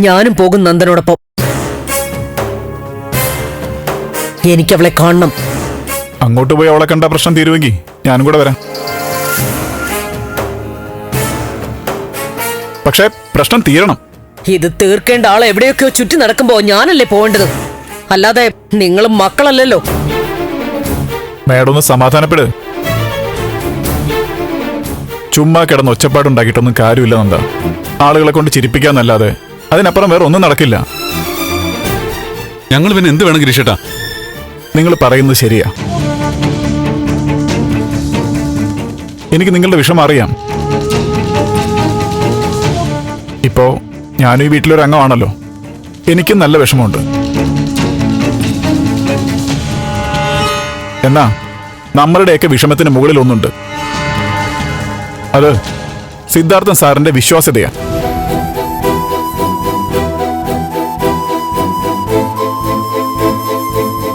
ഞാനും പോകും നന്ദനോടൊപ്പം. എനിക്കവളെ കാണണം. അങ്ങോട്ട് പോയി അവളെ കണ്ട പ്രശ്നം തീരുമെങ്കിൽ ഞാനും കൂടെ വരാം. പക്ഷേ പ്രശ്നം തീരണം. ഇത് തീർക്കേണ്ട ആളെ എവിടെയൊക്കെയോ ചുറ്റി നടക്കുമ്പോ ഞാനല്ലേ പോവേണ്ടത്, അല്ലാതെ നിങ്ങളും മക്കളല്ലല്ലോ. മേഡം ഒന്ന് സമാധാനപ്പെട്. ചുമ്മാ കിടന്ന് ഒച്ചപ്പാടുണ്ടാക്കിയിട്ടൊന്നും കാര്യമില്ല നന്ദ. ആളുകളെ കൊണ്ട് ചിരിപ്പിക്കാന്നല്ലാതെ അതിനപ്പുറം വേറെ ഒന്നും നടക്കില്ല. ഞങ്ങൾ പിന്നെ എന്ത് വേണം ഗിരീഷേട്ടാ? നിങ്ങൾ പറയുന്നത് ശരിയാ. എനിക്ക് നിങ്ങളുടെ വിഷമം അറിയാം. ഇപ്പോ ഞാനും ഈ വീട്ടിലൊരു അംഗമാണല്ലോ. എനിക്കും നല്ല വിഷമമുണ്ട്. എന്നാ നമ്മളുടെയൊക്കെ വിഷമത്തിന് മുകളിൽ ഒന്നുണ്ട്. അത് സിദ്ധാർത്ഥൻ സാറിന്റെ വിശ്വാസ്യതയാ.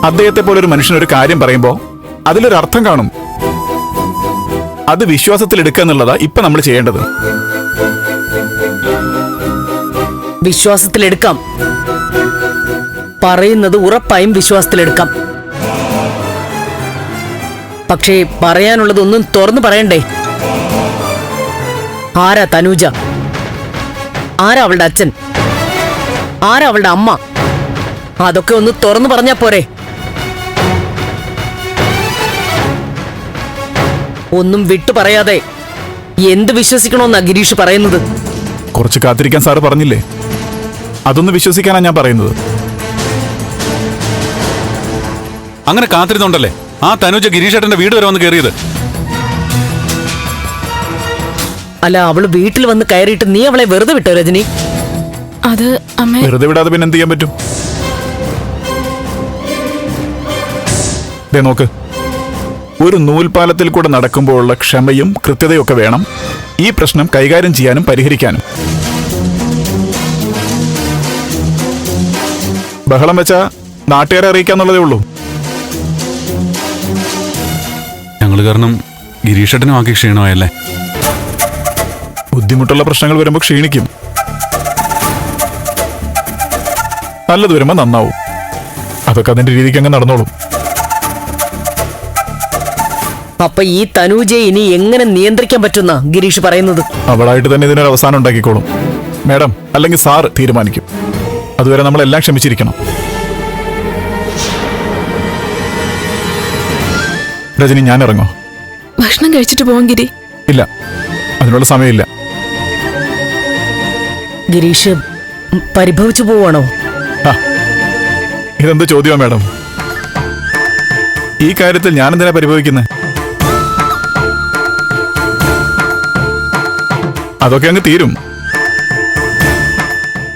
അദ്ദേഹത്തെ പോലൊരു മനുഷ്യനൊരു കാര്യം പറയുമ്പോ അതിലൊരു അർത്ഥം കാണും. അത് വിശ്വാസത്തിൽ എടുക്കുക എന്നുള്ളതാ ഇപ്പൊ നമ്മൾ ചെയ്യേണ്ടത്. വിശ്വാസത്തിലെടുക്കാം. പറയുന്നത് ഉറപ്പായും വിശ്വാസത്തിലെടുക്കാം. പക്ഷേ പറയാനുള്ളതൊന്നും തുറന്നു പറയണ്ടേ? ആരാ തനൂജ? ആരാ അവളുടെ അച്ഛൻ? ആരാ അവളുടെ അമ്മ? അതൊക്കെ ഒന്ന് തുറന്നു പറഞ്ഞാ പോരെ? ഒന്നും വിട്ടു പറയാതെ എന്ത് വിശ്വസിക്കണമെന്നാ ഗിരീഷ് പറയുന്നത്? കുറച്ച് കാത്തിരിക്കാൻ സാറ് പറഞ്ഞില്ലേ, അതൊന്ന് വിശ്വസിക്കാനാ ഞാൻ പറയുന്നത്. അങ്ങനെ കാത്തിരുന്നുണ്ടല്ലേ ആ തനുജ ഗിരീഷേട്ടന്റെ വീട് വരെ വന്ന് കയറിയത്. അല്ല, അവള് വീട്ടിൽ വന്ന് കയറിയിട്ട് നീ അവളെ വെറുതെ വിട്ടോ രജനി? അത് അമ്മ വെറുതെ വിടാതെ പിന്നെ എന്ത് ചെയ്യാൻ പറ്റും? ദേ നോക്ക്, ഒരു നൂൽപാലത്തിൽ കൂടെ നടക്കുമ്പോഴുള്ള ക്ഷമയും കൃത്യതയും ഒക്കെ വേണം ഈ പ്രശ്നം കൈകാര്യം ചെയ്യാനും പരിഹരിക്കാനും. ബഹളം വെച്ചാ നാട്ടുകാരെ അറിയിക്കാന്നുള്ളതേ ഉള്ളൂ. ഞങ്ങൾ കാരണം ഗിരീഷേട്ടനും ആക്കി ക്ഷീണമായല്ലേ? ബുദ്ധിമുട്ടുള്ള പ്രശ്നങ്ങൾ വരുമ്പോൾ ക്ഷീണിക്കും. നല്ലത് വരുമ്പോൾ നന്നാവും. അതൊക്കെ അതിന്റെ രീതിക്ക് അങ്ങ് നടന്നോളും. അപ്പൊ ഈ തനൂജയെ ഇനി എങ്ങനെ നിയന്ത്രിക്കാൻ പറ്റുന്ന ഗിരീഷ് പറയുന്നത്? അവളായിട്ട് തന്നെ ഇതിനൊരു അവസാനം ഉണ്ടാക്കിക്കോളും മേഡം, അല്ലെങ്കിൽ സാറ് തീരുമാനിക്കും. അതുവരെ നമ്മളെല്ലാം ക്ഷമിച്ചിരിക്കണം. രജനി, ഞാൻ ഇറങ്ങോ? ഭക്ഷണം കഴിച്ചിട്ട് പോവാൻ ഗിരി. ഇല്ല, അതിനുള്ള സമയമില്ല. ഗിരീഷ് പരിഭവിച്ചു പോവാണോ? ഇതെന്ത് ചോദ്യമാ മേഡം? ഈ കാര്യത്തിൽ ഞാൻ എന്തിനാ പരിഭവിക്കുന്നത്? അതൊക്കെ അങ്ങ് തീരും.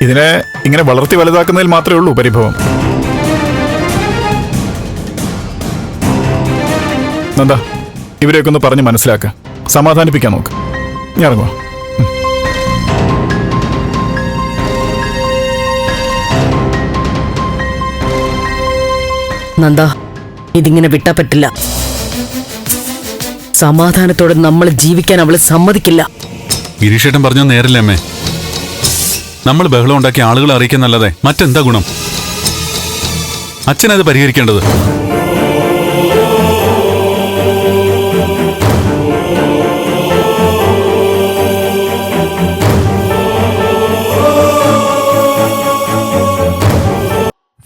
ഇതിനെ ഇങ്ങനെ വളർത്തി വലുതാക്കുന്നതിൽ മാത്രമേ ഉള്ളൂ പരിഭവം. നന്ദ, ഇവരെയൊക്കെ ഒന്ന് പറഞ്ഞ് മനസ്സിലാക്കുക, സമാധാനിപ്പിക്കാൻ നോക്ക്. ഞാൻ ഇറങ്ങുക. നന്ദ, ഇതിങ്ങനെ വിട്ടാ പറ്റില്ല. സമാധാനത്തോടെ നമ്മൾ ജീവിക്കാൻ അവള് സമ്മതിക്കില്ല. ഗിരീഷേട്ടൻ പറഞ്ഞ നേരല്ലേ അമ്മേ? നമ്മൾ ബഹളം ഉണ്ടാക്കി ആളുകളെ അറിയിക്കുന്നല്ലാതെ മറ്റെന്താ ഗുണം? അച്ഛനത് പരിഹരിക്കേണ്ടത്.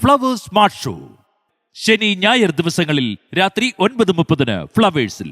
ഫ്ലവേഴ്സ് സ്മാർട്ട് ഷോ ശനി ഞായർ ദിവസങ്ങളിൽ രാത്രി 9:30 ഫ്ലവേഴ്സിൽ.